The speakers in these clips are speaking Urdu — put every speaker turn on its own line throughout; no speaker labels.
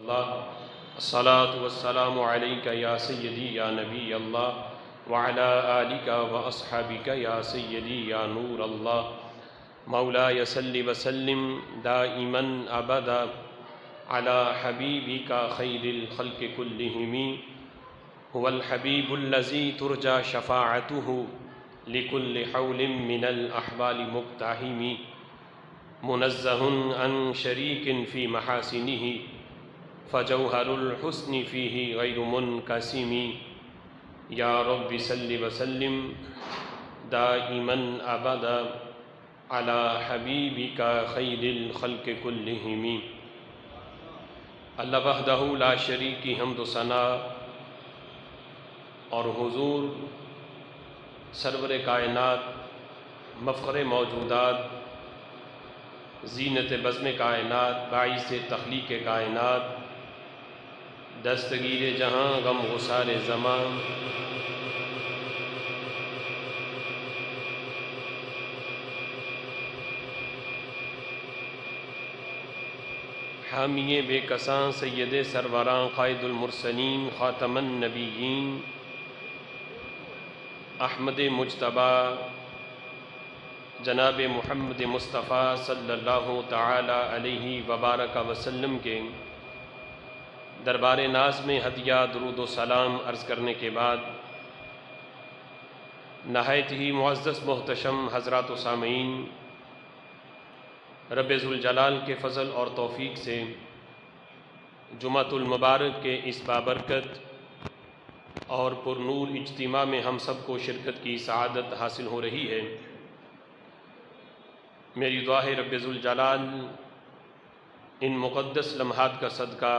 اللہ الصلاۃ والسلام علیک یا سیدی یا نبی اللہ وعلی آلک واصحابک یا سیدی یا نور اللہ مولاي صل وسلم دائما ابدا علی حبیبک خیر الخلق كلهم هو الحبیب الذی ترجى شفاعته لكل حول من الاحوال مقتحم منزہ عن شریک فی محاسنہ فجوہر الحسن فیہ غیر منقسم یا رب صل وسلم دائما ابدا علی حبیبک خیر الخلق کلہم۔ اللہ وحدہ لا شریک کی حمد و ثنا اور حضور سرور کائنات مفخر موجودات زینت بزم کائنات باعث تخلیق کائنات دستگیر جہاں غم غسار زمان حامی بے کساں سید سروراں قائد المرسلین خاتم النبیین احمد مجتبی جناب محمد مصطفیٰ صلی اللہ تعالی علیہ وبارک وسلم کے دربار ناز میں ہدیہ درود و سلام عرض کرنے کے بعد نہایت ہی معزز محتشم حضرات و سامعین، رب ذوالجلال کے فضل اور توفیق سے جمعۃ المبارک کے اس بابرکت اور پر نور اجتماع میں ہم سب کو شرکت کی سعادت حاصل ہو رہی ہے۔ میری دعا ہے رب ذوالجلال ان مقدس لمحات کا صدقہ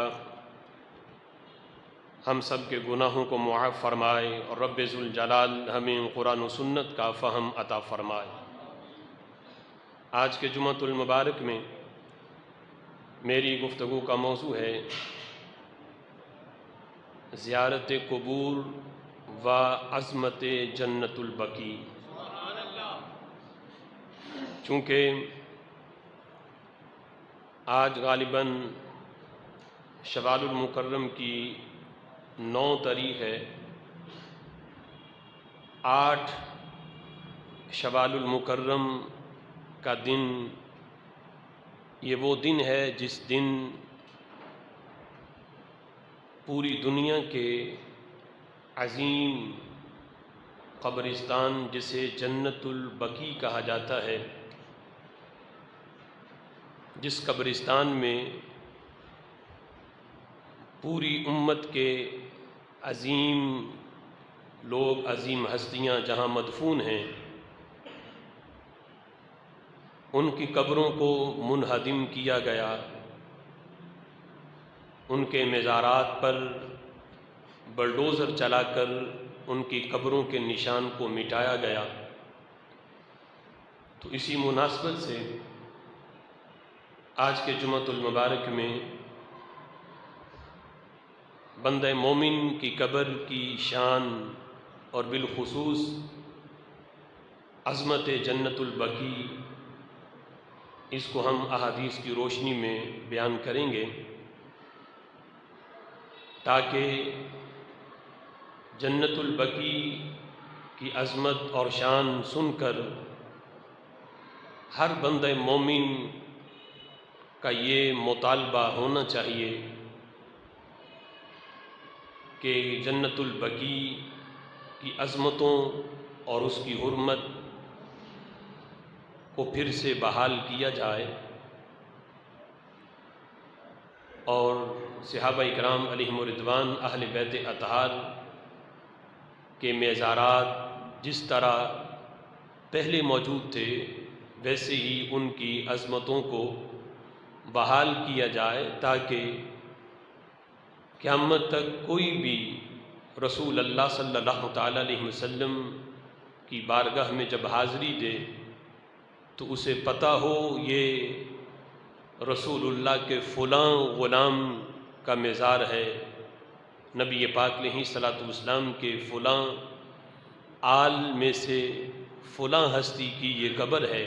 ہم سب کے گناہوں کو معاف فرمائے اور رب ذوالجلال ہمیں قرآن و سنت کا فہم عطا فرمائے۔ آج کے جمعۃ المبارک میں میری گفتگو کا موضوع ہے زیارت قبور و عظمت جنت البقیع۔ چونکہ آج غالباً شوال المکرم کی 9 تاریخ ہے۔ 8 شوال المکرم کا دن یہ وہ دن ہے جس دن پوری دنیا کے عظیم قبرستان جسے جنت البقیع کہا جاتا ہے، جس قبرستان میں پوری امت کے عظیم لوگ، عظیم ہستیاں جہاں مدفون ہیں، ان کی قبروں کو منہدم کیا گیا، ان کے مزارات پر بلڈوزر چلا کر ان کی قبروں کے نشان کو مٹایا گیا۔ تو اسی مناسبت سے آج کے جمعۃ المبارک میں بندہ مومن کی قبر کی شان اور بالخصوص عظمت جنت البقیع، اس کو ہم احادیث کی روشنی میں بیان کریں گے تاکہ جنت البقیع کی عظمت اور شان سن کر ہر بندہ مومن کا یہ مطالبہ ہونا چاہیے کہ جنت البقیع کی عظمتوں اور اس کی حرمت کو پھر سے بحال کیا جائے، اور صحابہ اکرام علیہم رضوان اہل بیت اطہار کے مزارات جس طرح پہلے موجود تھے ویسے ہی ان کی عظمتوں کو بحال کیا جائے، تاکہ قیامت تک کوئی بھی رسول اللہ صلی اللہ تعالیٰ علیہ وسلم کی بارگاہ میں جب حاضری دے تو اسے پتہ ہو یہ رسول اللہ کے فلاں غلام کا مزار ہے، نبی پاک علیہ الصلاۃ والسلام کے فلاں آل میں سے فلاں ہستی کی یہ قبر ہے۔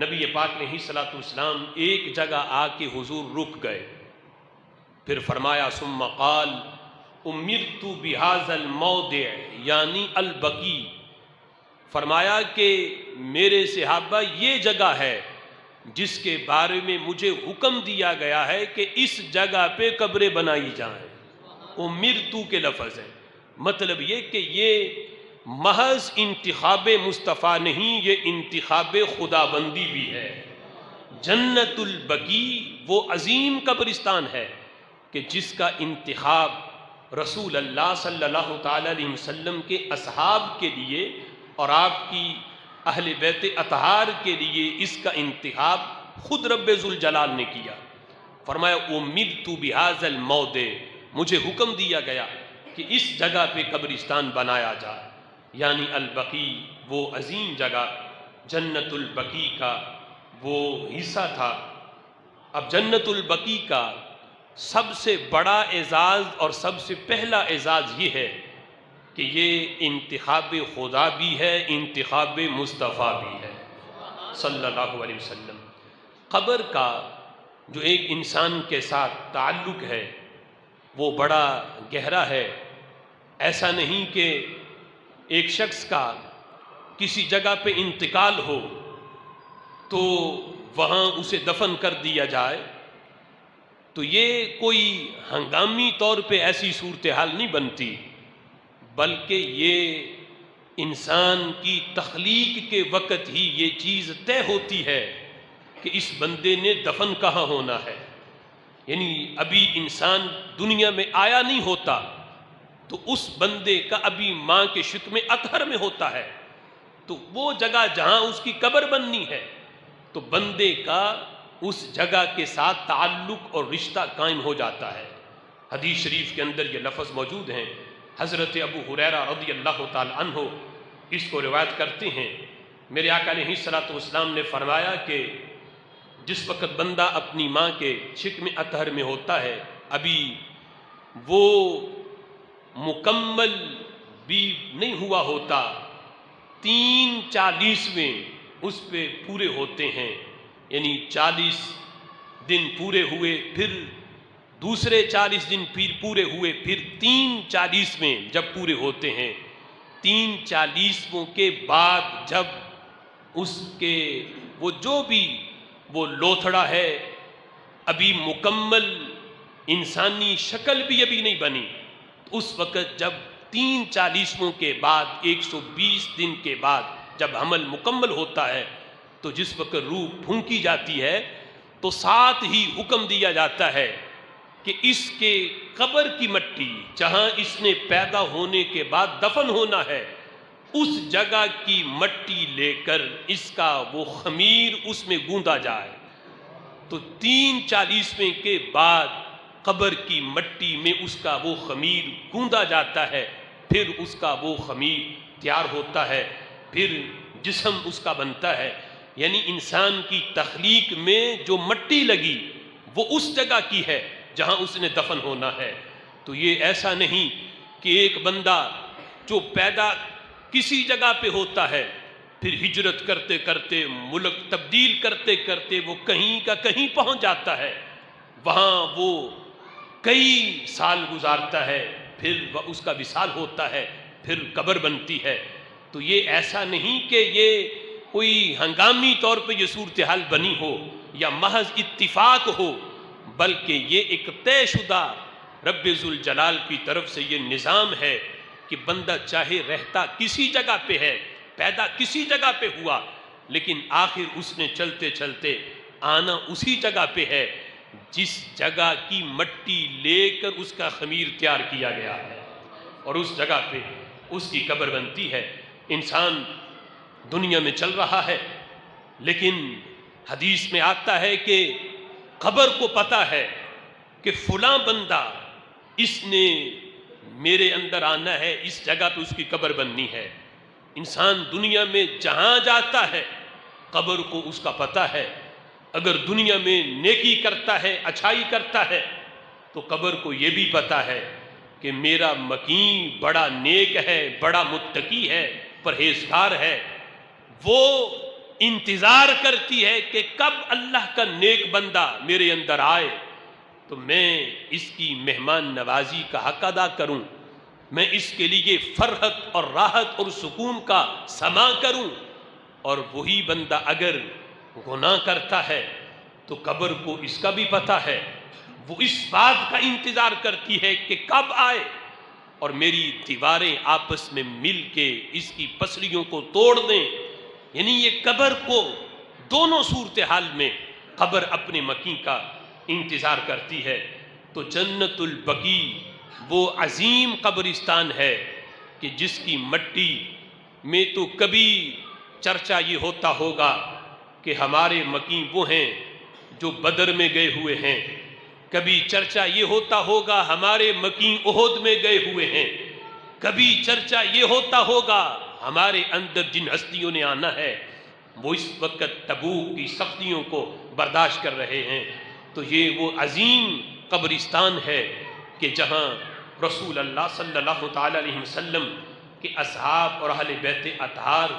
نبی پاک علیہ الصلوۃ والسلام ایک جگہ آ کے حضور رک گئے، پھر فرمایا ثم قال امرت بهذا الموضع یعنی البقیع، فرمایا کہ میرے صحابہ یہ جگہ ہے جس کے بارے میں مجھے حکم دیا گیا ہے کہ اس جگہ پہ قبریں بنائی جائیں۔ امرتو کے لفظ ہے، مطلب یہ کہ یہ محض انتخاب مصطفیٰ نہیں، یہ انتخاب خدا بندی بھی ہے۔ جنت البقیع وہ عظیم قبرستان ہے کہ جس کا انتخاب رسول اللہ صلی اللہ تعالی علیہ وسلم کے اصحاب کے لیے اور آپ کی اہل بیت اطہار کے لیے اس کا انتخاب خود رب ذوالجلال نے کیا۔ فرمایا امرت بہذا الموضع، مجھے حکم دیا گیا کہ اس جگہ پہ قبرستان بنایا جائے، یعنی البقیع وہ عظیم جگہ، جنت البقیع کا وہ حصہ تھا۔ اب جنت البقیع کا سب سے بڑا اعزاز اور سب سے پہلا اعزاز یہ ہے کہ یہ انتخاب خدا بھی ہے، انتخاب مصطفیٰ بھی ہے صلی اللہ علیہ وسلم۔ قبر کا جو ایک انسان کے ساتھ تعلق ہے وہ بڑا گہرا ہے۔ ایسا نہیں کہ ایک شخص کا کسی جگہ پہ انتقال ہو تو وہاں اسے دفن کر دیا جائے، تو یہ کوئی ہنگامی طور پہ ایسی صورتحال نہیں بنتی، بلکہ یہ انسان کی تخلیق کے وقت ہی یہ چیز طے ہوتی ہے کہ اس بندے نے دفن کہاں ہونا ہے۔ یعنی ابھی انسان دنیا میں آیا نہیں ہوتا تو اس بندے کا ابھی ماں کے شکم اطہر میں ہوتا ہے، تو وہ جگہ جہاں اس کی قبر بننی ہے تو بندے کا اس جگہ کے ساتھ تعلق اور رشتہ قائم ہو جاتا ہے۔ حدیث شریف کے اندر یہ لفظ موجود ہیں، حضرت ابو ہریرہ رضی اللہ تعالی عنہ اس کو روایت کرتے ہیں، میرے آقا علیہ الصلوۃ والسلام نے فرمایا کہ جس وقت بندہ اپنی ماں کے شکم اطہر میں ہوتا ہے، ابھی وہ مکمل بھی نہیں ہوا ہوتا، 43 اس پہ پورے ہوتے ہیں، یعنی 40 دن پورے ہوئے، پھر دوسرے 40 دن پھر پورے ہوئے، پھر 43 جب پورے ہوتے ہیں، 43 کے بعد جب اس کے وہ جو بھی وہ لوتھڑا ہے ابھی مکمل انسانی شکل بھی ابھی نہیں بنی، اس وقت جب 43 کے بعد 120 دن کے بعد جب حمل مکمل ہوتا ہے تو جس وقت روح پھونکی جاتی ہے تو ساتھ ہی حکم دیا جاتا ہے کہ اس کے قبر کی مٹی جہاں اس نے پیدا ہونے کے بعد دفن ہونا ہے، اس جگہ کی مٹی لے کر اس کا وہ خمیر اس میں گوندا جائے۔ تو 43 کے بعد قبر کی مٹی میں اس کا وہ خمیر گوندا جاتا ہے، پھر اس کا وہ خمیر تیار ہوتا ہے، پھر جسم اس کا بنتا ہے۔ یعنی انسان کی تخلیق میں جو مٹی لگی وہ اس جگہ کی ہے جہاں اس نے دفن ہونا ہے۔ تو یہ ایسا نہیں کہ ایک بندہ جو پیدا کسی جگہ پہ ہوتا ہے، پھر ہجرت کرتے کرتے ملک تبدیل کرتے کرتے وہ کہیں کا کہیں پہنچ جاتا ہے، وہاں وہ کئی سال گزارتا ہے، پھر اس کا وصال ہوتا ہے، پھر قبر بنتی ہے۔ تو یہ ایسا نہیں کہ یہ کوئی ہنگامی طور پہ یہ صورتحال بنی ہو یا محض اتفاق ہو، بلکہ یہ ایک طے شدہ رب ذوالجلال کی طرف سے یہ نظام ہے کہ بندہ چاہے رہتا کسی جگہ پہ ہے، پیدا کسی جگہ پہ ہوا، لیکن آخر اس نے چلتے چلتے آنا اسی جگہ پہ ہے جس جگہ کی مٹی لے کر اس کا خمیر تیار کیا گیا ہے، اور اس جگہ پہ اس کی قبر بنتی ہے۔ انسان دنیا میں چل رہا ہے، لیکن حدیث میں آتا ہے کہ قبر کو پتہ ہے کہ فلاں بندہ اس نے میرے اندر آنا ہے، اس جگہ پہ اس کی قبر بننی ہے۔ انسان دنیا میں جہاں جاتا ہے قبر کو اس کا پتہ ہے، اگر دنیا میں نیکی کرتا ہے، اچھائی کرتا ہے تو قبر کو یہ بھی پتہ ہے کہ میرا مکین بڑا نیک ہے، بڑا متقی ہے، پرہیزگار ہے، وہ انتظار کرتی ہے کہ کب اللہ کا نیک بندہ میرے اندر آئے تو میں اس کی مہمان نوازی کا حق ادا کروں، میں اس کے لیے فرحت اور راحت اور سکون کا سما کروں۔ اور وہی بندہ اگر گناہ کرتا ہے تو قبر کو اس کا بھی پتہ ہے، وہ اس بات کا انتظار کرتی ہے کہ کب آئے اور میری دیواریں آپس میں مل کے اس کی پسلیوں کو توڑ دیں۔ یعنی یہ قبر کو دونوں صورتحال میں قبر اپنے مکین کا انتظار کرتی ہے۔ تو جنت البقیع وہ عظیم قبرستان ہے کہ جس کی مٹی میں تو کبھی چرچا یہ ہوتا ہوگا کہ ہمارے مکین وہ ہیں جو بدر میں گئے ہوئے ہیں، کبھی چرچا یہ ہوتا ہوگا ہمارے مکین احد میں گئے ہوئے ہیں، کبھی چرچا یہ ہوتا ہوگا ہمارے اندر جن ہستیوں نے آنا ہے وہ اس وقت تبوک کی سختیوں کو برداشت کر رہے ہیں۔ تو یہ وہ عظیم قبرستان ہے کہ جہاں رسول اللہ صلی اللہ تعالی علیہ وسلم کے اصحاب اور اہل بیت اطہار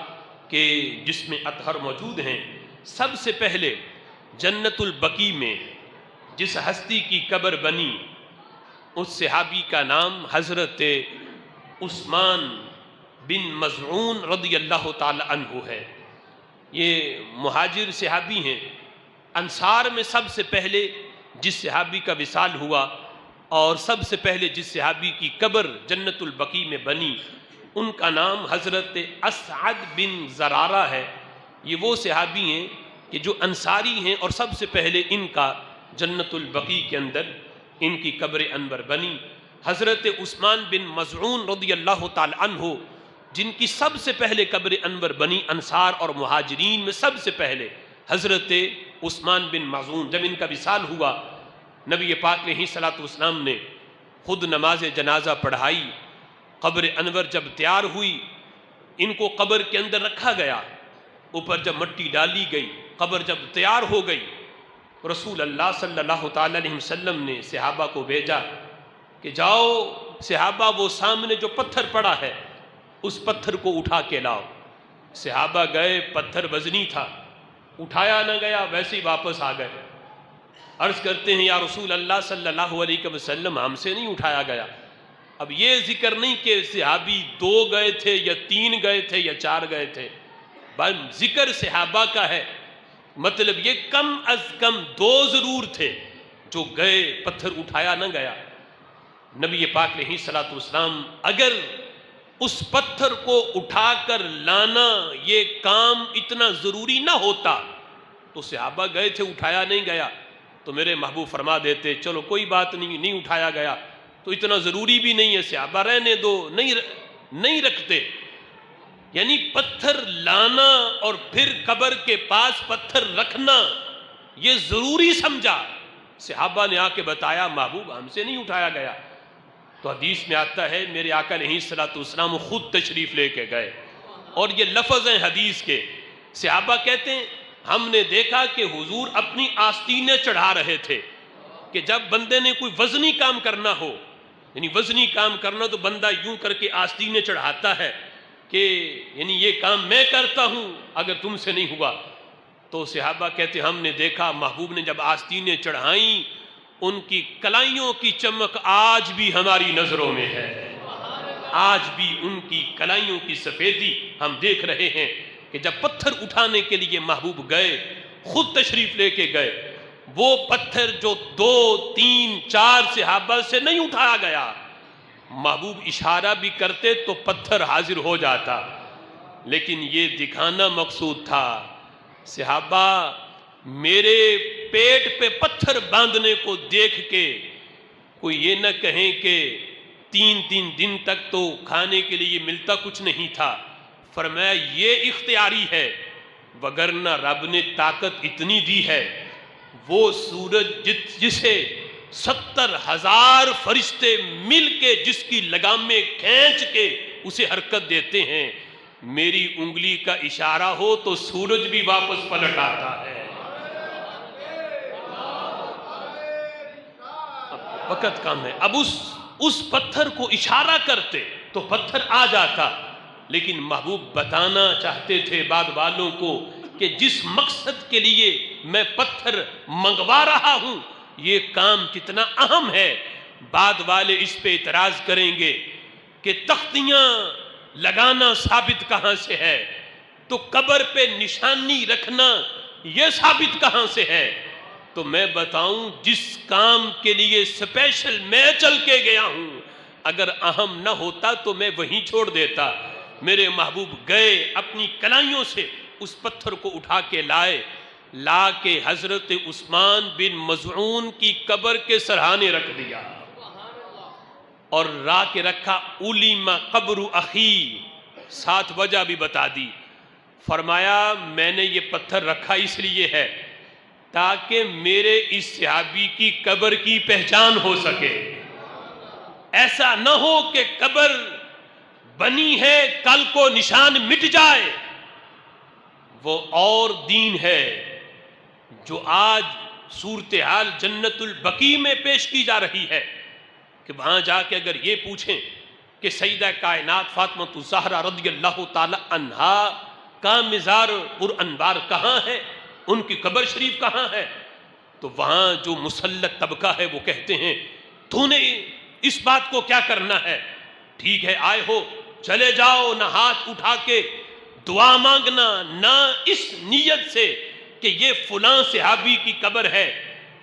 کے جسم اطہر موجود ہیں۔ سب سے پہلے جنت البقیع میں جس ہستی کی قبر بنی اس صحابی کا نام حضرت عثمان بن مظعون رضی اللہ تعالی عنہ ہے۔ یہ مہاجر صحابی ہیں۔ انصار میں سب سے پہلے جس صحابی کا وصال ہوا اور سب سے پہلے جس صحابی کی قبر جنت البقیع میں بنی ان کا نام حضرت اسعد بن زرارہ ہے۔ یہ وہ صحابی ہیں کہ جو انصاری ہیں اور سب سے پہلے ان کا جنت البقیع کے اندر ان کی قبر انور بنی۔ حضرت عثمان بن مظعون رضی اللہ تعالی عنہ جن کی سب سے پہلے قبر انور بنی انصار اور مہاجرین میں سب سے پہلے حضرت عثمان بن مظعون، جب ان کا وصال ہوا نبی پاک علیہ الصلوۃ والسلام نے خود نماز جنازہ پڑھائی۔ قبر انور جب تیار ہوئی ان کو قبر کے اندر رکھا گیا، اوپر جب مٹی ڈالی گئی، قبر جب تیار ہو گئی، رسول اللہ صلی اللہ تعالی علیہ وسلم نے صحابہ کو بھیجا کہ جاؤ صحابہ وہ سامنے جو پتھر پڑا ہے اس پتھر کو اٹھا کے لاؤ۔ صحابہ گئے، پتھر وزنی تھا، اٹھایا نہ گیا، ویسے ہی واپس آ گئے۔ عرض کرتے ہیں یا رسول اللہ صلی اللہ علیہ وسلم ہم سے نہیں اٹھایا گیا۔ اب یہ ذکر نہیں کہ صحابی 2 گئے تھے یا 3 گئے تھے یا 4 گئے تھے، بس ذکر صحابہ کا ہے، مطلب یہ کم از کم 2 ضرور تھے جو گئے، پتھر اٹھایا نہ گیا۔ نبی پاک علیہ الصلوۃ والسلام اگر اس پتھر کو اٹھا کر لانا یہ کام اتنا ضروری نہ ہوتا تو صحابہ گئے تھے، اٹھایا نہیں گیا تو میرے محبوب فرما دیتے چلو کوئی بات نہیں، نہیں اٹھایا گیا تو اتنا ضروری بھی نہیں ہے، صحابہ رہنے دو، نہیں رکھتے۔ یعنی پتھر لانا اور پھر قبر کے پاس پتھر رکھنا یہ ضروری سمجھا۔ صحابہ نے آ کے بتایا محبوب ہم سے نہیں اٹھایا گیا۔ تو حدیث میں آتا ہے میرے آقا علیہ الصلوۃ والسلام خود تشریف لے کے گئے، اور یہ لفظ ہیں حدیث کے۔ صحابہ کہتے ہیں ہم نے دیکھا کہ حضور اپنی آستینیں چڑھا رہے تھے کہ جب بندے نے کوئی وزنی کام کرنا ہو، یعنی وزنی کام کرنا تو بندہ یوں کر کے آستینیں چڑھاتا ہے کہ یعنی یہ کام میں کرتا ہوں اگر تم سے نہیں ہوا۔ تو صحابہ کہتے ہم نے دیکھا محبوب نے جب آستینیں چڑھائیں ان کی کلائیوں کی چمک آج بھی ہماری نظروں میں ہے، آج بھی ان کی کلائیوں کی سفیدی ہم دیکھ رہے ہیں کہ جب پتھر اٹھانے کے لیے محبوب گئے، خود تشریف لے کے گئے، وہ پتھر جو 2 3 4 صحابہ سے نہیں اٹھایا گیا، محبوب اشارہ بھی کرتے تو پتھر حاضر ہو جاتا، لیکن یہ دکھانا مقصود تھا صحابہ میرے پیٹ پہ پتھر باندھنے کو دیکھ کے کوئی یہ نہ کہیں کہ 3 دن تک تو کھانے کے لیے ملتا کچھ نہیں تھا، فرمایا یہ اختیاری ہے، وگرنہ رب نے طاقت اتنی دی ہے، وہ سورج جسے 70,000 فرشتے مل کے جس کی لگامیں کھینچ کے اسے حرکت دیتے ہیں، میری انگلی کا اشارہ ہو تو سورج بھی واپس پلٹ آتا ہے۔ وقت کم ہے، اب اس پتھر کو اشارہ کرتے تو پتھر آ جاتا، لیکن محبوب بتانا چاہتے تھے بعد والوں کو کہ جس مقصد کے لیے میں پتھر منگوا رہا ہوں یہ کام کتنا اہم ہے۔ بعد والے اس پہ اعتراض کریں گے کہ تختیاں لگانا ثابت کہاں سے ہے، تو قبر پہ نشانی رکھنا یہ ثابت کہاں سے ہے؟ تو میں بتاؤں جس کام کے لیے سپیشل میں چل کے گیا ہوں اگر اہم نہ ہوتا تو میں وہیں چھوڑ دیتا۔ میرے محبوب گئے اپنی کلائیوں سے اس پتھر کو اٹھا کے لائے، لا کے حضرت عثمان بن مظعون کی قبر کے سرہانے رکھ دیا اور را کے رکھا علم قبر اخی، ساتھ وجہ بھی بتا دی۔ فرمایا میں نے یہ پتھر رکھا اس لیے ہے تاکہ میرے اس صحابی کی قبر کی پہچان ہو سکے، ایسا نہ ہو کہ قبر بنی ہے کل کو نشان مٹ جائے۔ وہ اور دین ہے جو آج صورتحال جنت البقیع میں پیش کی جا رہی ہے کہ وہاں جا کے اگر یہ پوچھیں کہ سیدہ کائنات فاطمہ الزہرا رضی اللہ تعالی عنہا کا مزار پرانوار کہاں ہے، ان کی قبر شریف کہاں ہے، تو وہاں جو مسلط طبقہ ہے وہ کہتے ہیں تو نے اس بات کو کیا کرنا ہے، ٹھیک ہے آئے ہو چلے جاؤ، نہ ہاتھ اٹھا کے دعا مانگنا نہ اس نیت سے کہ یہ فلاں صحابی کی قبر ہے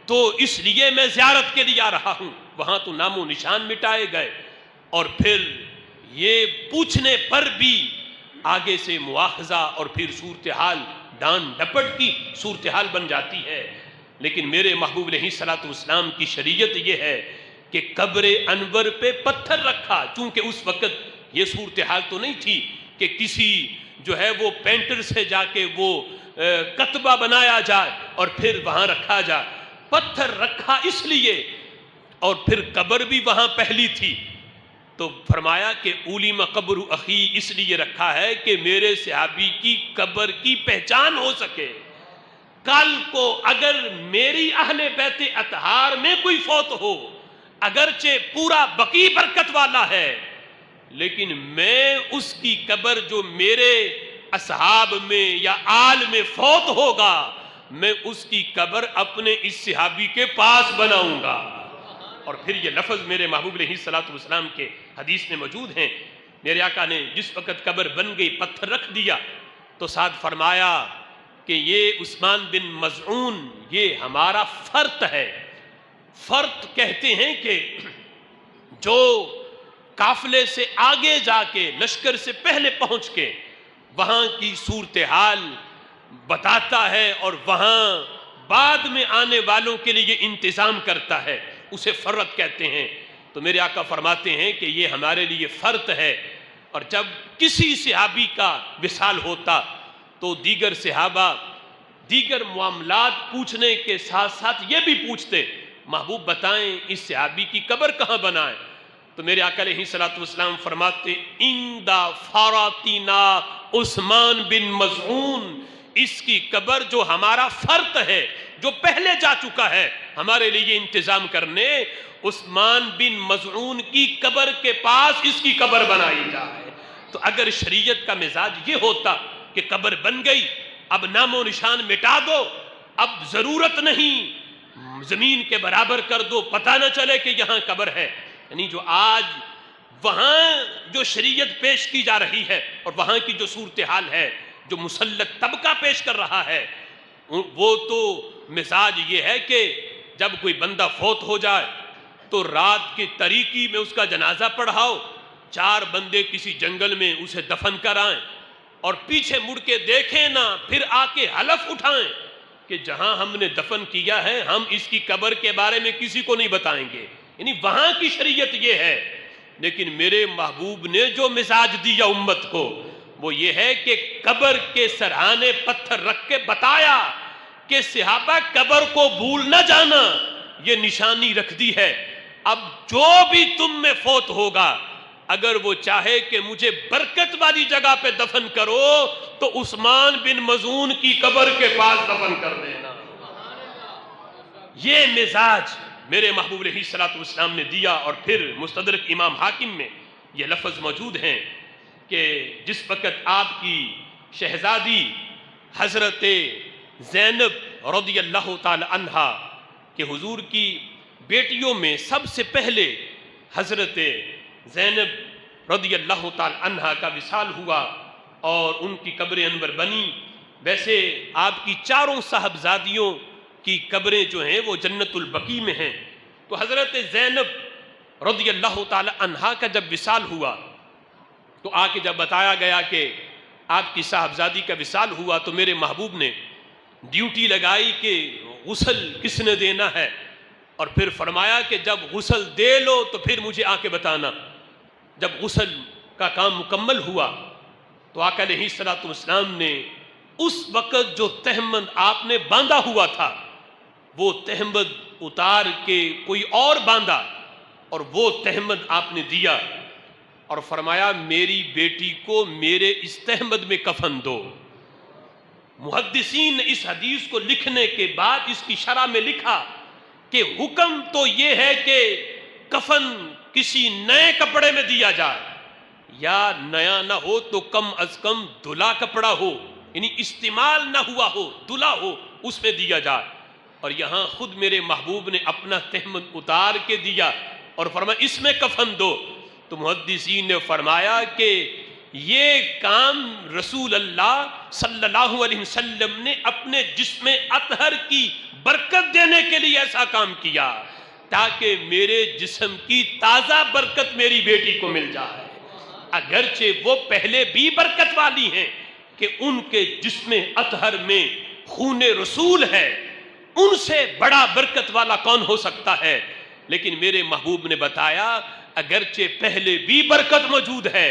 تو اس لیے میں زیارت کے لیے آ رہا ہوں، وہاں تو نام و نشان مٹائے گئے۔ اور پھر یہ پوچھنے پر بھی آگے سے مواخذہ اور پھر صورتحال ڈان ڈپٹ کی صورتحال بن جاتی ہے۔ لیکن میرے محبوب علیہ الصلوۃ والسلام کی شریعت یہ ہے کہ قبر انور پہ پتھر رکھا، چونکہ اس وقت یہ صورتحال تو نہیں تھی کہ کسی جو ہے وہ پینٹر سے جا کے وہ کتبہ بنایا جائے اور پھر وہاں رکھا جائے، پتھر رکھا اس لیے، اور پھر قبر بھی وہاں پہلی تھی تو فرمایا کہ علم قبر اخی اس لیے رکھا ہے کہ میرے صحابی کی قبر کی پہچان ہو سکے، کل کو اگر میری اہل بیت اطہار میں کوئی فوت ہو اگرچہ پورا بقیع برکت والا ہے لیکن میں اس کی قبر جو میرے اصحاب میں یا آل میں فوت ہوگا میں اس کی قبر اپنے اس صحابی کے پاس بناؤں گا۔ اور پھر یہ لفظ میرے محبوب علیہ الصلوۃ والسلام کے حدیث میں موجود ہیں، میرے آقا نے جس وقت قبر بن گئی پتھر رکھ دیا تو ساتھ فرمایا کہ یہ عثمان بن مظعون یہ ہمارا فرط ہے۔ فرط کہتے ہیں کہ جو قافلے سے آگے جا کے لشکر سے پہلے پہنچ کے وہاں کی صورتحال بتاتا ہے اور وہاں بعد میں آنے والوں کے لیے انتظام کرتا ہے، اسے فرط کہتے ہیں۔ تو میرے آقا فرماتے ہیں کہ یہ ہمارے لیے فرط ہے، اور جب کسی صحابی کا وصال ہوتا تو دیگر صحابہ دیگر معاملات پوچھنے کے ساتھ ساتھ یہ بھی پوچھتے محبوب بتائیں اس صحابی کی قبر کہاں بنائیں، تو میرے آقا علیہ الصلوۃ والسلام فرماتے اندا فاراتینا عثمان بن مظعون، اس کی قبر جو ہمارا فرط ہے جو پہلے جا چکا ہے ہمارے لیے انتظام کرنے، عثمان بن مظعون کی قبر کے پاس اس کی قبر بنائی جائے۔ تو اگر شریعت کا مزاج یہ ہوتا کہ قبر بن گئی اب نام و نشان مٹا دو، اب ضرورت نہیں زمین کے برابر کر دو پتہ نہ چلے کہ یہاں قبر ہے، یعنی جو آج وہاں جو شریعت پیش کی جا رہی ہے اور وہاں کی جو صورتحال ہے جو مسلط طبقہ پیش کر رہا ہے وہ تو مزاج یہ ہے کہ جب کوئی بندہ فوت ہو جائے تو رات کی تاریکی میں اس کا جنازہ پڑھاؤ، 4 بندے کسی جنگل میں اسے دفن کر آئیں اور پیچھے مڑ کے دیکھیں نہ، پھر آ کے حلف اٹھائیں کہ جہاں ہم نے دفن کیا ہے ہم اس کی قبر کے بارے میں کسی کو نہیں بتائیں گے، یعنی وہاں کی شریعت یہ ہے۔ لیکن میرے محبوب نے جو مزاج دیا امت کو وہ یہ ہے کہ قبر کے سرہانے پتھر رکھ کے بتایا کہ صحابہ قبر کو بھول نہ جانا، یہ نشانی رکھ دی ہے، اب جو بھی تم میں فوت ہوگا اگر وہ چاہے کہ مجھے برکت والی جگہ پہ دفن کرو تو عثمان بن مظعون کی قبر کے پاس دفن کر دینا۔ یہ مزاج میرے محبوب علیہ الصلوۃ والسلام نے دیا۔ اور پھر مستدرک امام حاکم میں یہ لفظ موجود ہیں کہ جس وقت آپ کی شہزادی حضرت زینب رضی اللہ تعالی عنہا کہ حضور کی بیٹیوں میں سب سے پہلے حضرت زینب رضی اللہ تعالی عنہا کا وصال ہوا اور ان کی قبر انور بنی۔ ویسے آپ کی چاروں صاحبزادیوں کی قبریں جو ہیں وہ جنت البقیع میں ہیں، تو حضرت زینب رضی اللہ تعالی عنہا کا جب وصال ہوا تو آ کے جب بتایا گیا کہ آپ کی صاحبزادی کا وصال ہوا تو میرے محبوب نے ڈیوٹی لگائی کہ غسل کس نے دینا ہے، اور پھر فرمایا کہ جب غسل دے لو تو پھر مجھے آ کے بتانا۔ جب غسل کا کام مکمل ہوا تو آقا علیہ الصلوۃ والسلام نے اس وقت جو تہمد آپ نے باندھا ہوا تھا وہ تہمد اتار کے کوئی اور باندھا اور وہ تہمد آپ نے دیا اور فرمایا میری بیٹی کو میرے اس تہمد میں کفن دو۔ محدثین نے اس حدیث کو لکھنے کے بعد اس کی شرح میں لکھا کہ حکم تو یہ ہے کہ کفن کسی نئے کپڑے میں دیا جائے، یا نیا نہ ہو تو کم از کم دھلا کپڑا ہو، یعنی استعمال نہ ہوا ہو، دھلا ہو، اس میں دیا جائے۔ اور یہاں خود میرے محبوب نے اپنا تہمد اتار کے دیا اور فرمایا اس میں کفن دو۔ تو محدثین نے فرمایا کہ یہ کام رسول اللہ صلی اللہ علیہ وسلم نے اپنے جسم اطہر کی برکت دینے کے لیے ایسا کام کیا تاکہ میرے جسم کی تازہ برکت میری بیٹی کو مل جائے، اگرچہ وہ پہلے بھی برکت والی ہیں کہ ان کے جسم اطہر میں خون رسول ہے، ان سے بڑا برکت والا کون ہو سکتا ہے، لیکن میرے محبوب نے بتایا اگرچہ پہلے بھی برکت موجود ہے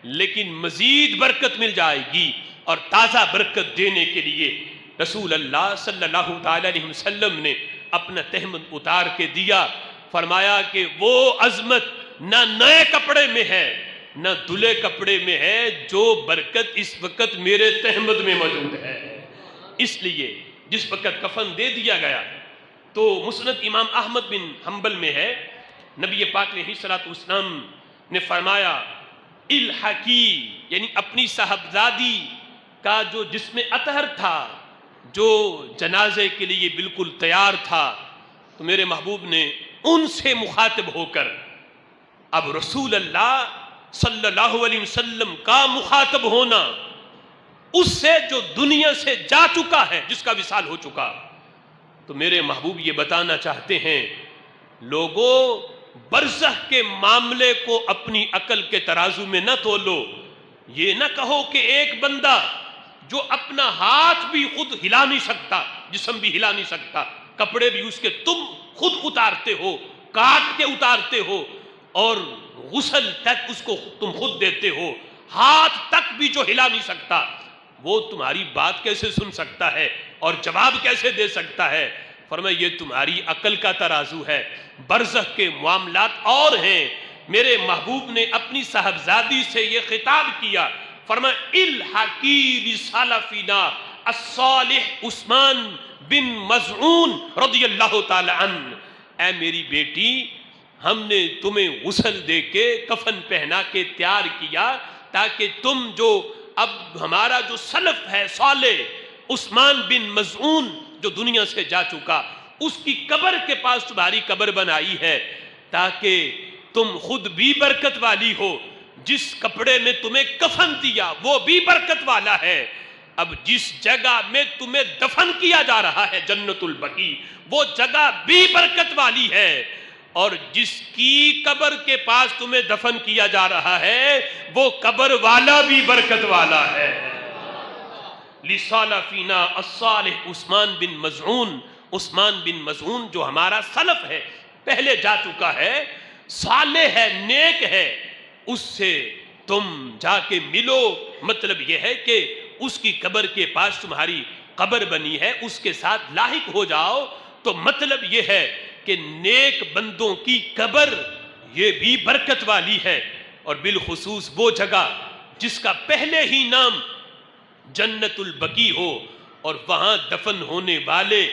لیکن مزید برکت مل جائے گی، اور تازہ برکت دینے کے لیے رسول اللہ صلی اللہ تعالی علیہ وسلم نے اپنا تہمد اتار کے دیا۔ فرمایا کہ وہ عظمت نہ نئے کپڑے میں ہے نہ دھلے کپڑے میں ہے جو برکت اس وقت میرے تہمد میں موجود ہے۔ اس لیے جس وقت کفن دے دیا گیا تو مسند امام احمد بن حنبل میں ہے، نبی پاک علیہ الصلوۃ والسلام نے فرمایا الحقی، یعنی اپنی صاحبزادی کا جو جسم اطہر تھا جو جنازے کے لیے بالکل تیار تھا، تو میرے محبوب نے ان سے مخاطب ہو کر اب رسول اللہ صلی اللہ علیہ وسلم کا مخاطب ہونا اس سے جو دنیا سے جا چکا ہے، جس کا وصال ہو چکا، تو میرے محبوب یہ بتانا چاہتے ہیں لوگوں برزخ کے معاملے کو اپنی عقل کے ترازو میں نہ تولو۔ یہ نہ کہو کہ ایک بندہ جو اپنا ہاتھ بھی خود ہلا نہیں سکتا، جسم بھی ہلا نہیں سکتا، کپڑے بھی اس کے تم خود اتارتے ہو، کاٹ کے اتارتے ہو، اور غسل تک اس کو تم خود دیتے ہو، ہاتھ تک بھی جو ہلا نہیں سکتا، وہ تمہاری بات کیسے سن سکتا ہے اور جواب کیسے دے سکتا ہے؟ فرمایا یہ تمہاری عقل کا ترازو ہے، برزخ کے معاملات اور ہیں۔ میرے محبوب نے اپنی صاحبزادی سے یہ خطاب کیا، فرمایا الحقی لسلفنا الصالح عثمان بن مظعون رضی اللہ تعالی عنہ، اے میری بیٹی ہم نے تمہیں غسل دے کے کفن پہنا کے تیار کیا تاکہ تم جو اب ہمارا جو سلف ہے صالح عثمان بن مظعون جو دنیا سے جا چکا، اس کی قبر کے پاس تمہاری قبر بنائی ہے تاکہ تم خود بھی برکت والی ہو، جس کپڑے میں تمہیں کفن دیا وہ بھی برکت والا ہے، اب جس جگہ میں تمہیں دفن کیا جا رہا ہے جنت البقیع وہ جگہ بھی برکت والی ہے، اور جس کی قبر کے پاس تمہیں دفن کیا جا رہا ہے وہ قبر والا بھی برکت والا ہے۔ لِصَالَفِنَا الصالح عثمان بن مظعون، عثمان بن مظعون جو ہمارا سلف ہے، پہلے جا چکا ہے، صالح ہے، نیک ہے، اس سے تم جا کے ملو، مطلب یہ ہے کہ اس کی قبر کے پاس تمہاری قبر بنی ہے، اس کے ساتھ لاحق ہو جاؤ، تو مطلب یہ ہے کہ نیک بندوں کی قبر یہ بھی برکت والی ہے، اور بالخصوص وہ جگہ جس کا پہلے ہی نام جنت البقیع ہو اور وہاں دفن ہونے والے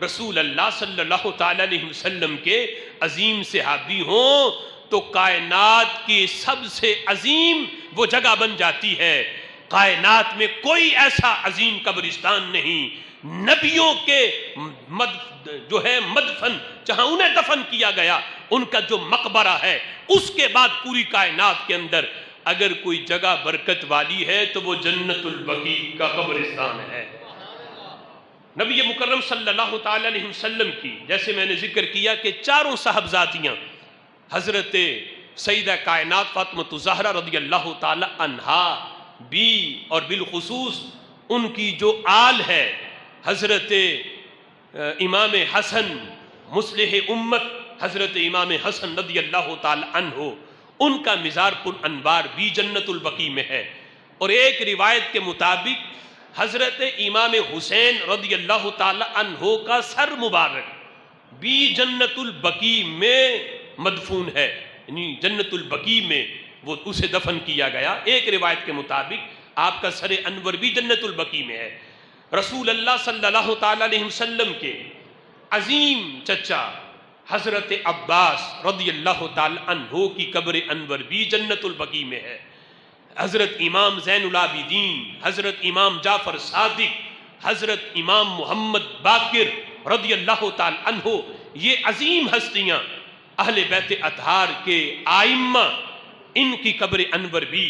رسول اللہ صلی اللہ تعالی علیہ وسلم کے عظیم صحابی ہوں تو کائنات کی سب سے عظیم وہ جگہ بن جاتی ہے۔ کائنات میں کوئی ایسا عظیم قبرستان نہیں، نبیوں کے مدفن جہاں انہیں دفن کیا گیا، ان کا جو مقبرہ ہے، اس کے بعد پوری کائنات کے اندر اگر کوئی جگہ برکت والی ہے تو وہ جنت البقیع کا قبرستان ہے۔ نبی مکرم صلی اللہ تعالی علیہ وسلم کی، جیسے میں نے ذکر کیا کہ چاروں صاحبزادیاں حضرت سیدہ کائنات فاطمہ الزہرا رضی اللہ تعالی عنہا بھی، اور بالخصوص ان کی جو آل ہے حضرت امام حسن مصلح امت حضرت امام حسن رضی اللہ تعالی عنہ، ان کا مزار پر انوار بھی جنت البقیع میں ہے۔ اور ایک روایت کے مطابق حضرت امام حسین رضی اللہ تعالی عنہ کا سر مبارک بھی جنت البقیع میں مدفون ہے، یعنی جنت البقیع میں وہ اسے دفن کیا گیا۔ ایک روایت کے مطابق آپ کا سر انور بھی جنت البقیع میں ہے۔ رسول اللہ صلی اللہ تعالی علیہ وسلم کے عظیم چچا حضرت عباس رضی اللہ تعالی عنہ کی قبر انور بھی جنت البقیع میں ہے۔ حضرت امام زین العابدین، حضرت امام جعفر صادق، حضرت امام محمد باقر رضی اللہ تعالی عنہ، یہ عظیم ہستیاں اہل بیت اطہار کے آئمہ، ان کی قبر انور بھی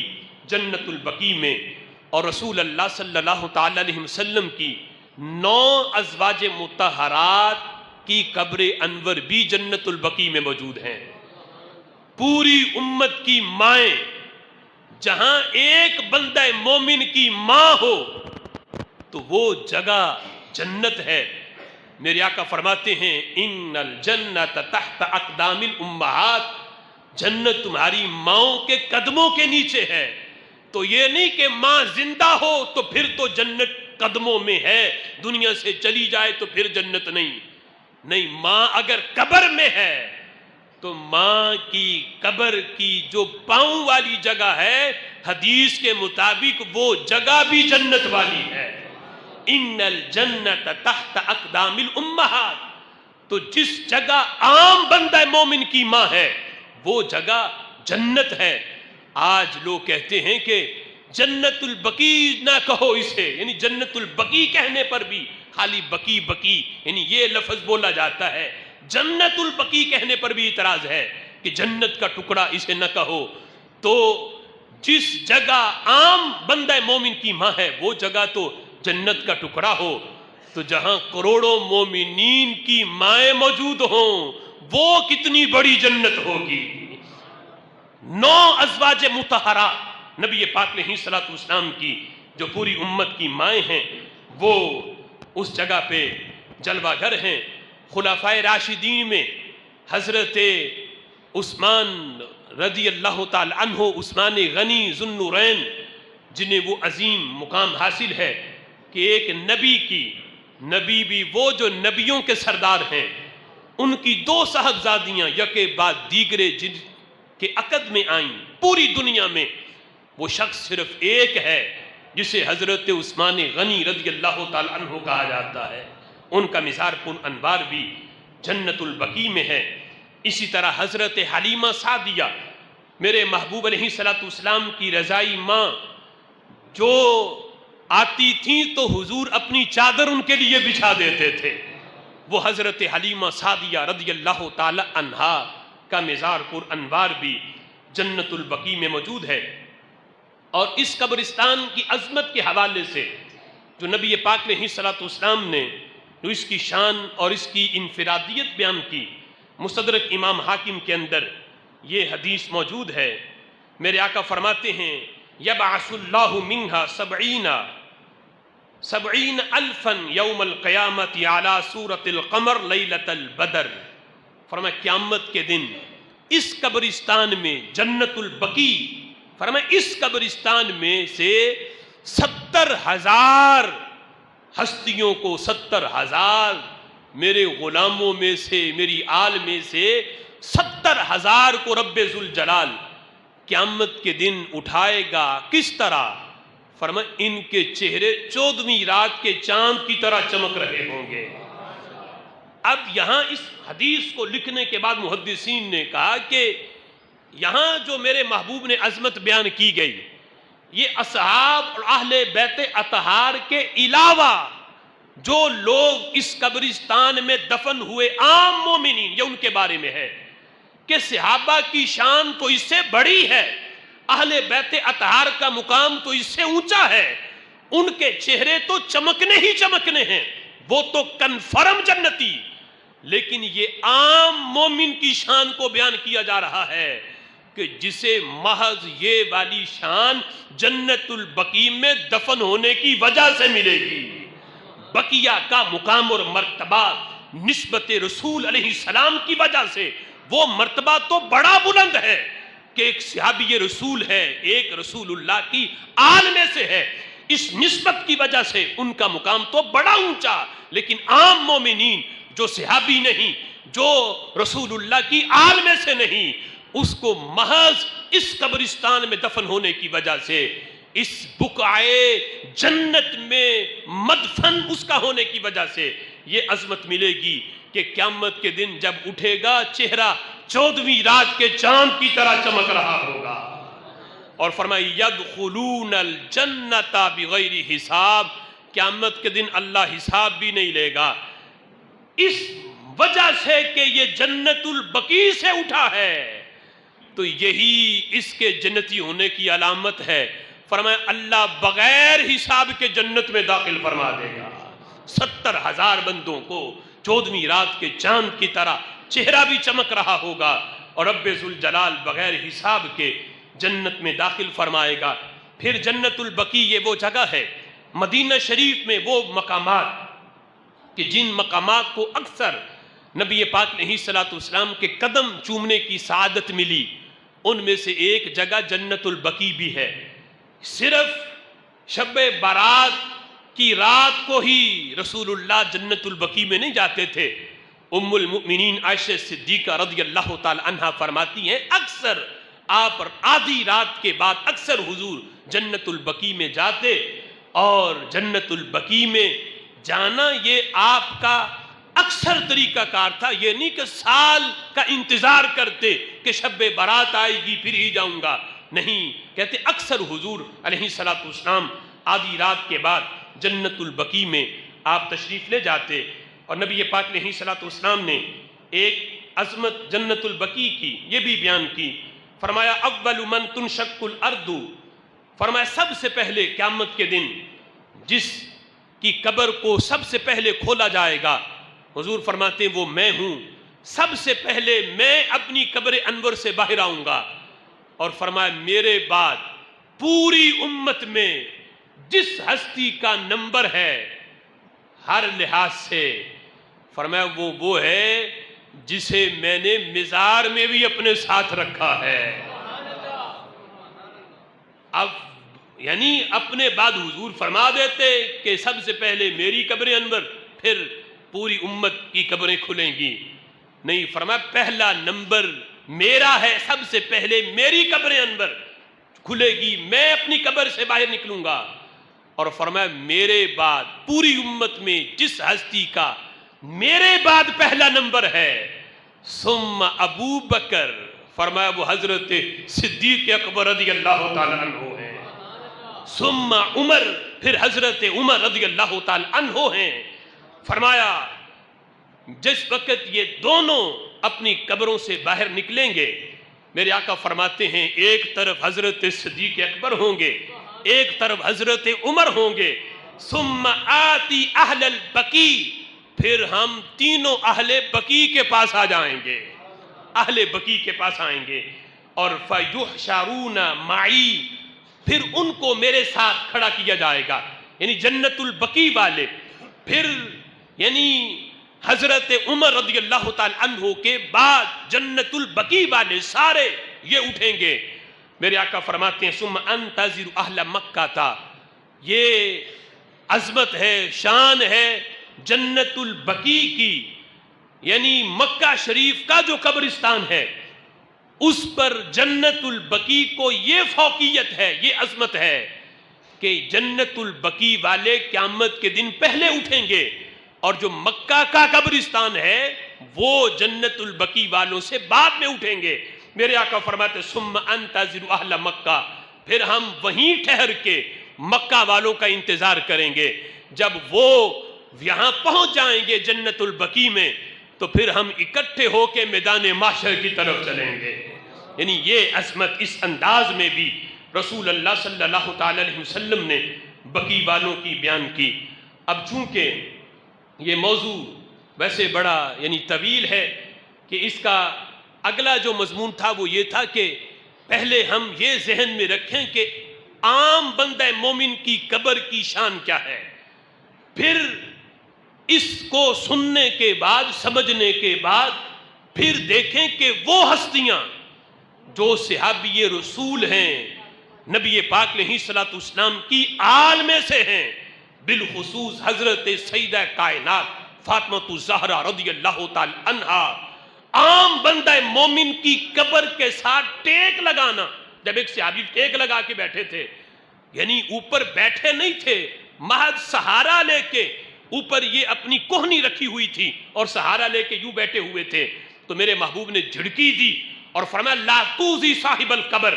جنت البقیع میں، اور رسول اللہ صلی اللہ تعالی علیہ وسلم کی 9 ازواج مطہرات کی قبر انور بھی جنت البقیع میں موجود ہیں۔ پوری امت کی مائیں، جہاں ایک بندہ مومن کی ماں ہو تو وہ جگہ جنت ہے۔ میرے آقا فرماتے ہیں ان الجنت تحت اقدام الامہات، جنت تمہاری ماؤں کے قدموں کے نیچے ہے۔ تو یہ نہیں کہ ماں زندہ ہو تو پھر تو جنت قدموں میں ہے، دنیا سے چلی جائے تو پھر جنت نہیں۔ نہیں، ماں اگر قبر میں ہے تو ماں کی قبر کی جو پاؤں والی جگہ ہے، حدیث کے مطابق وہ جگہ بھی جنت والی ہے۔ ان الجنت تحت اقدام الامہات، تو جس جگہ عام بندہ مومن کی ماں ہے وہ جگہ جنت ہے۔ آج لوگ کہتے ہیں کہ جنت البقیع نہ کہو اسے، یعنی جنت البقیع کہنے پر بھی خالی بقیع بقیع یعنی یہ لفظ بولا جاتا ہے، جنت البقیع کہنے پر بھی اعتراض ہے کہ جنت کا ٹکڑا اسے نہ کہو۔ تو جس جگہ عام بندہ مومن کی ماں ہے وہ جگہ تو جنت کا ٹکڑا ہو، تو جہاں کروڑوں مومنین کی مائیں موجود ہوں وہ کتنی بڑی جنت ہوگی۔ 9 ازواج مطہرات نبی پاک علیہ الصلوۃ والسلام کی جو پوری امت کی مائیں ہیں وہ اس جگہ پہ جلوہ گر ہیں۔ خلفائے راشدین میں حضرت عثمان رضی اللہ تعالی عنہ، عثمان غنی ذو النورین، جنہیں وہ عظیم مقام حاصل ہے کہ ایک نبی بھی وہ جو نبیوں کے سردار ہیں، ان کی 2 صاحبزادیاں یکے بعد دیگرے جن کے عقد میں آئیں پوری دنیا میں، وہ شخص صرف ایک ہے جسے حضرت عثمان غنی رضی اللہ تعالی عنہ کہا جاتا ہے۔ ان کا مزار پر انوار بھی جنت البقیع میں ہے۔ اسی طرح حضرت حلیمہ سعدیہ، میرے محبوب علیہ الصلوۃ والسلام کی رضائی ماں، جو آتی تھیں تو حضور اپنی چادر ان کے لیے بچھا دیتے تھے، وہ حضرت حلیمہ سعدیہ رضی اللہ تعالی عنہا کا مزار پر انوار بھی جنت البقیع میں موجود ہے۔ اور اس قبرستان کی عظمت کے حوالے سے جو نبی پاک علیہ الصلوۃ والسلام نے جو اس کی شان اور اس کی انفرادیت بیان کی، مستدرک امام حاکم کے اندر یہ حدیث موجود ہے۔ میرے آقا فرماتے ہیں یبعث اللہ منہا 70 الفا یوم القیامت علی صورت القمر لیلۃ البدر۔ فرمایا قیامت کے دن اس قبرستان میں جنت البقیع، فرمایا اس قبرستان میں سے 70,000 ہستیوں کو، 70,000 میرے غلاموں میں سے، میری آل میں سے 70,000 کو رب ذوالجلال قیامت کے دن اٹھائے گا۔ کس طرح؟ فرمایا ان کے چہرے 14ویں رات کے چاند کی طرح چمک رہے ہوں گے۔ اب یہاں اس حدیث کو لکھنے کے بعد محدثین نے کہا کہ یہاں جو میرے محبوب نے عظمت بیان کی گئی یہ اصحاب اور اہل بیت اطہار کے علاوہ جو لوگ اس قبرستان میں دفن ہوئے عام مومنین، یہ ان کے بارے میں ہے کہ صحابہ کی شان تو اس سے بڑی ہے، اہل بیت اطہار کا مقام تو اس سے اونچا ہے، ان کے چہرے تو چمکنے ہی چمکنے ہیں، وہ تو کنفرم جنتی، لیکن یہ عام مومن کی شان کو بیان کیا جا رہا ہے کہ جسے محض یہ والی شان جنت البقیع میں دفن ہونے کی وجہ سے ملے گی۔ بقیہ کا مقام اور مرتبہ نسبت رسول علیہ السلام کی وجہ سے وہ مرتبہ تو بڑا بلند ہے کہ ایک صحابی رسول ہے، ایک رسول اللہ کی آل میں سے ہے، اس نسبت کی وجہ سے ان کا مقام تو بڑا اونچا، لیکن عام مومنین جو صحابی نہیں، جو رسول اللہ کی آل میں سے نہیں، اس کو محض اس قبرستان میں دفن ہونے کی وجہ سے، اس بقعے جنت میں مدفن اس کا ہونے کی وجہ سے یہ عظمت ملے گی کہ قیامت کے دن جب اٹھے گا چہرہ 14ویں رات کے چاند کی طرح چمک رہا ہوگا۔ اور فرمایا یدخلون الجنت بغیر حساب، قیامت کے دن اللہ حساب بھی نہیں لے گا، اس وجہ سے کہ یہ جنت البقیع سے اٹھا ہے، تو یہی اس کے جنتی ہونے کی علامت ہے۔ فرمایا اللہ بغیر حساب کے جنت میں داخل فرما دے گا، 70,000 بندوں کو 14ویں رات کے چاند کی طرح چہرہ بھی چمک رہا ہوگا، اور رب ذوالجلال بغیر حساب کے جنت میں داخل فرمائے گا۔ پھر جنت البقیع یہ وہ جگہ ہے مدینہ شریف میں، وہ مقامات کہ جن مقامات کو اکثر نبی پاک علیہ الصلوۃ والسلام کے قدم چومنے کی سعادت ملی، ان میں سے ایک جگہ جنت البقیع بھی ہے۔ صرف شب برات کی رات کو ہی رسول اللہ جنت البقیع میں نہیں جاتے تھے، ام المؤمنین عائشہ صدیقہ رضی اللہ تعالی عنہا فرماتی ہیں اکثر آپ آدھی رات کے بعد اکثر حضور جنت البقیع میں جاتے، اور جنت البقیع میں جانا یہ آپ کا اکثر طریقہ کار تھا، یہ نہیں کہ سال کا انتظار کرتے کہ شب برات آئے گی پھر ہی جاؤں گا، نہیں، کہتے اکثر حضور علیہ الصلوۃ والسلام آدھی رات کے بعد جنت البقیع میں آپ تشریف لے جاتے۔ اور نبی پاک علیہ الصلوۃ والسلام نے ایک عظمت جنت البقیع کی یہ بھی بیان کی، فرمایا اول من تنشق الارض، فرمایا سب سے پہلے قیامت کے دن جس کی قبر کو سب سے پہلے کھولا جائے گا، حضور فرماتے ہیں وہ میں ہوں، سب سے پہلے میں اپنی قبر انور سے باہر آؤں گا، اور فرمایا میرے بعد پوری امت میں جس ہستی کا نمبر ہے ہر لحاظ سے، فرمایا وہ ہے جسے میں نے مزار میں بھی اپنے ساتھ رکھا ہے۔ اب یعنی اپنے بعد حضور فرما دیتے کہ سب سے پہلے میری قبر انور، پھر پوری امت کی قبریں کھلیں گی، نہیں، فرمایا پہلا نمبر میرا ہے، سب سے پہلے میری قبر انور کھلے گی، میں اپنی قبر سے باہر نکلوں گا، اور فرمایا میرے بعد پوری امت میں جس ہستی کا میرے بعد پہلا نمبر ہے ثم ابو بکر، فرمایا وہ حضرت صدیق اکبر رضی اللہ تعالی عنہ ہیں، ثم عمر، پھر حضرت عمر رضی اللہ تعالی عنہ ہیں۔ فرمایا جس وقت یہ دونوں اپنی قبروں سے باہر نکلیں گے، میرے آقا فرماتے ہیں ایک طرف حضرت صدیق اکبر ہوں گے، ایک طرف حضرت عمر ہوں گے، ثم آتی اہل البقیع، پھر ہم تینوں اہل بقیع کے پاس آ جائیں گے، اہل بقیع کے پاس آئیں گے، اور فیحشرون معی، پھر ان کو میرے ساتھ کھڑا کیا جائے گا، یعنی جنت البقیع والے، پھر یعنی حضرت عمر رضی اللہ تعالی عنہ کے بعد جنت البقیع والے سارے یہ اٹھیں گے۔ میرے آقا فرماتے ہیں ثم انتظر اہل مکہ تھا، یہ عظمت ہے، شان ہے جنت البقیع کی، یعنی مکہ شریف کا جو قبرستان ہے اس پر جنت البقیع کو یہ فوقیت ہے، یہ عظمت ہے کہ جنت البقیع والے قیامت کے دن پہلے اٹھیں گے، اور جو مکہ کا قبرستان ہے وہ جنت البقیع والوں سے بعد میں اٹھیں گے۔ میرے آقا فرماتے ثم انتظر اہل مکہ، پھر ہم وہیں ٹھہر کے مکہ والوں کا انتظار کریں گے. جب وہ یہاں پہنچ جائیں گے جنت البقیع میں تو پھر ہم اکٹھے ہو کے میدان محشر کی طرف چلیں گے. یعنی یہ عظمت اس انداز میں بھی رسول اللہ صلی اللہ تعالی علیہ وسلم نے بقیع والوں کی بیان کی. اب چونکہ یہ موضوع ویسے بڑا یعنی طویل ہے کہ اس کا اگلا جو مضمون تھا وہ یہ تھا کہ پہلے ہم یہ ذہن میں رکھیں کہ عام بندہ مومن کی قبر کی شان کیا ہے. پھر اس کو سننے کے بعد سمجھنے کے بعد پھر دیکھیں کہ وہ ہستیاں جو صحابی رسول ہیں, نبی پاک علیہ الصلوۃ والسلام کی آل میں سے ہیں, بالخصوص حضرت سیدہ کائنات فاطمہ الزہرا رضی اللہ تعالی عنہا, عام بندہ مومن کی قبر کے ساتھ ٹیک لگانا. جب ایک صحابی ٹیک لگا کے بیٹھے تھے, یعنی اوپر بیٹھے نہیں تھے, محض سہارا لے کے اوپر یہ اپنی کوہنی رکھی ہوئی تھی اور سہارا لے کے یوں بیٹھے ہوئے تھے, تو میرے محبوب نے جھڑکی دی اور فرمایا لا توزی صاحب القبر,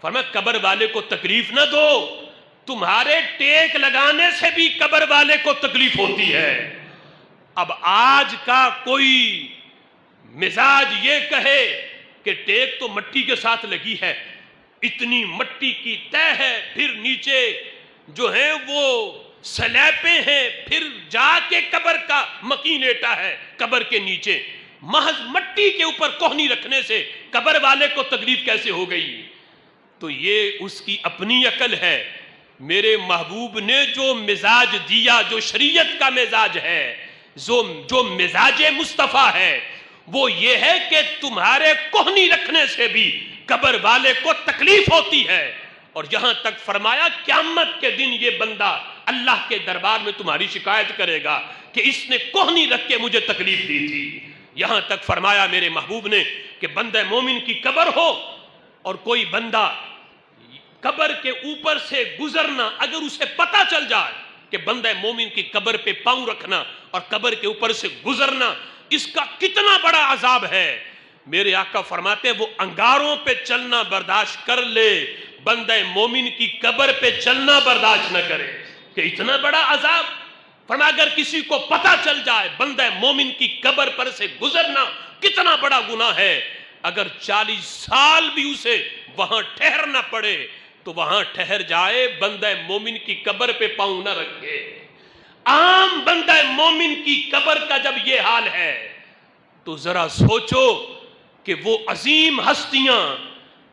فرمایا قبر والے کو تکلیف نہ دو, تمہارے ٹیک لگانے سے بھی قبر والے کو تکلیف ہوتی ہے. اب آج کا کوئی مزاج یہ کہے کہ ٹیک تو مٹی کے ساتھ لگی ہے, اتنی مٹی کی تہ ہے, پھر نیچے جو ہیں وہ سلیپیں ہیں, پھر جا کے قبر کا مکین لیٹا ہے قبر کے نیچے, محض مٹی کے اوپر کوہنی رکھنے سے قبر والے کو تکلیف کیسے ہو گئی؟ تو یہ اس کی اپنی عقل ہے. میرے محبوب نے جو مزاج دیا, جو شریعت کا مزاج ہے, جو مزاج مصطفیٰ ہے, وہ یہ ہے کہ تمہارے کوہنی رکھنے سے بھی قبر والے کو تکلیف ہوتی ہے. اور یہاں تک فرمایا قیامت کے دن یہ بندہ اللہ کے دربار میں تمہاری شکایت کرے گا کہ اس نے کوہنی رکھ کے مجھے تکلیف دی تھی. یہاں تک فرمایا میرے محبوب نے کہ بندہ مومن کی قبر ہو اور کوئی بندہ قبر کے اوپر سے گزرنا, اگر اسے پتہ چل جائے کہ بندہ مومن کی قبر پہ پاؤں رکھنا اور قبر کے اوپر سے گزرنا اس کا کتنا بڑا عذاب ہے, میرے آقا فرماتے ہیں وہ انگاروں پہ چلنا برداشت کر لے, بندہ مومن کی قبر پہ چلنا برداشت نہ کرے کہ اتنا بڑا عذاب. فرمایا اگر کسی کو پتہ چل جائے بندہ مومن کی قبر پر سے گزرنا کتنا بڑا گناہ ہے, اگر 40 سال بھی اسے وہاں ٹھہرنا پڑے تو وہاں ٹھہر جائے, بندہ مومن کی قبر پہ پاؤں نہ رکھے. عام بندہ مومن کی قبر کا جب یہ حال ہے تو ذرا سوچو کہ وہ عظیم ہستیاں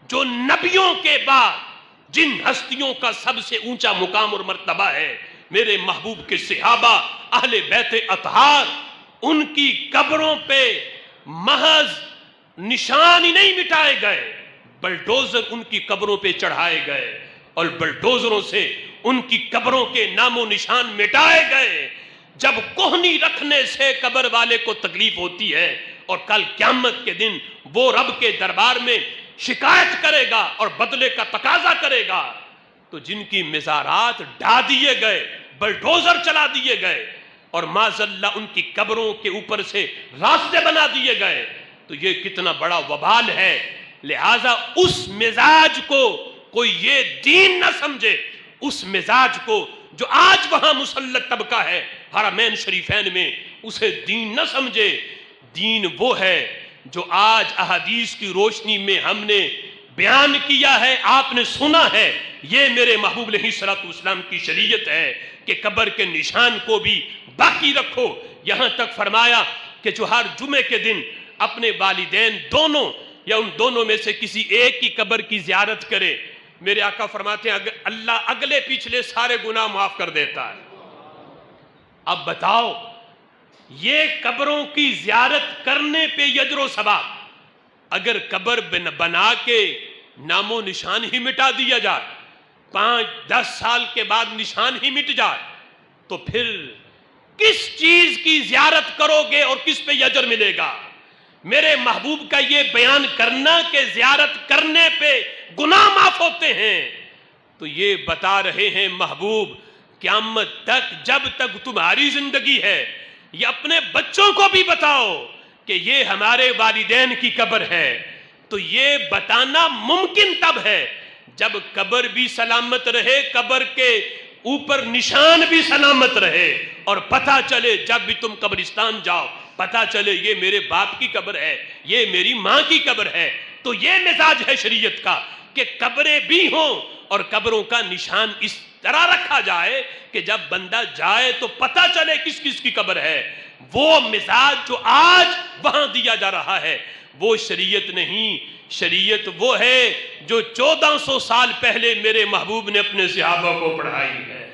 جو نبیوں کے بعد جن ہستیوں کا سب سے اونچا مقام اور مرتبہ ہے, میرے محبوب کے صحابہ اہل بیت اطہار, ان کی قبروں پہ محض نشان ہی نہیں مٹائے گئے, بلڈوزر ان کی قبروں پہ چڑھائے گئے اور بلڈوزروں سے ان کی قبروں کے نام و نشان مٹائے گئے. جب کوہنی رکھنے سے قبر والے کو تکلیف ہوتی ہے اور کل قیامت کے دن وہ رب کے دربار میں شکایت کرے گا اور بدلے کا تقاضا کرے گا, تو جن کی مزارات ڈھا دیے گئے, بلڈوزر چلا دیے گئے اور معاذ اللہ ان کی قبروں کے اوپر سے راستے بنا دیے گئے, تو یہ کتنا بڑا وبال ہے. لہذا اس مزاج کو کوئی یہ دین نہ سمجھے, اس مزاج کو جو آج وہاں مسلط طبقہ ہے حرمین شریفین میں, اسے دین نہ سمجھے. دین وہ ہے جو آج احادیث کی روشنی میں ہم نے بیان کیا ہے, آپ نے سنا ہے, یہ میرے محبوب علیہ الصلوۃ والسلام کی شریعت ہے کہ قبر کے نشان کو بھی باقی رکھو. یہاں تک فرمایا کہ جو ہر جمعے کے دن اپنے والدین دونوں یا ان دونوں میں سے کسی ایک کی قبر کی زیارت کرے, میرے آقا فرماتے ہیں اللہ اگلے پچھلے سارے گناہ معاف کر دیتا ہے. اب بتاؤ, یہ قبروں کی زیارت کرنے پہ اجر و ثواب, اگر قبر بنا کے نام و نشان ہی مٹا دیا جائے, 5-10 سال کے بعد نشان ہی مٹ جائے, تو پھر کس چیز کی زیارت کرو گے اور کس پہ اجر ملے گا؟ میرے محبوب کا یہ بیان کرنا کہ زیارت کرنے پہ گناہ معاف ہوتے ہیں, تو یہ بتا رہے ہیں محبوب قیامت تک جب تک تمہاری زندگی ہے یہ اپنے بچوں کو بھی بتاؤ کہ یہ ہمارے والدین کی قبر ہے. تو یہ بتانا ممکن تب ہے جب قبر بھی سلامت رہے، قبر کے اوپر نشان بھی سلامت رہے، اور پتہ چلے جب بھی تم قبرستان جاؤ پتہ چلے یہ میرے باپ کی قبر ہے، یہ میری ماں کی قبر ہے، تو یہ مزاج ہے شریعت کا کہ قبریں بھی ہوں اور قبروں کا نشان اس طرح رکھا جائے کہ جب بندہ جائے تو پتہ چلے کس کس کی قبر ہے۔ وہ مزاج جو آج وہاں دیا جا رہا ہے وہ شریعت نہیں، شریعت وہ ہے جو 1400 سال پہلے میرے محبوب نے اپنے صحابہ کو پڑھائی ہے۔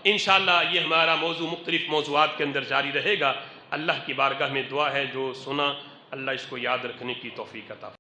انشاءاللہ یہ ہمارا موضوع مختلف موضوعات کے اندر جاری رہے گا۔ اللہ کی بارگاہ میں دعا ہے جو سنا اللہ اس کو یاد رکھنے کی توفیق عطا فرمائے۔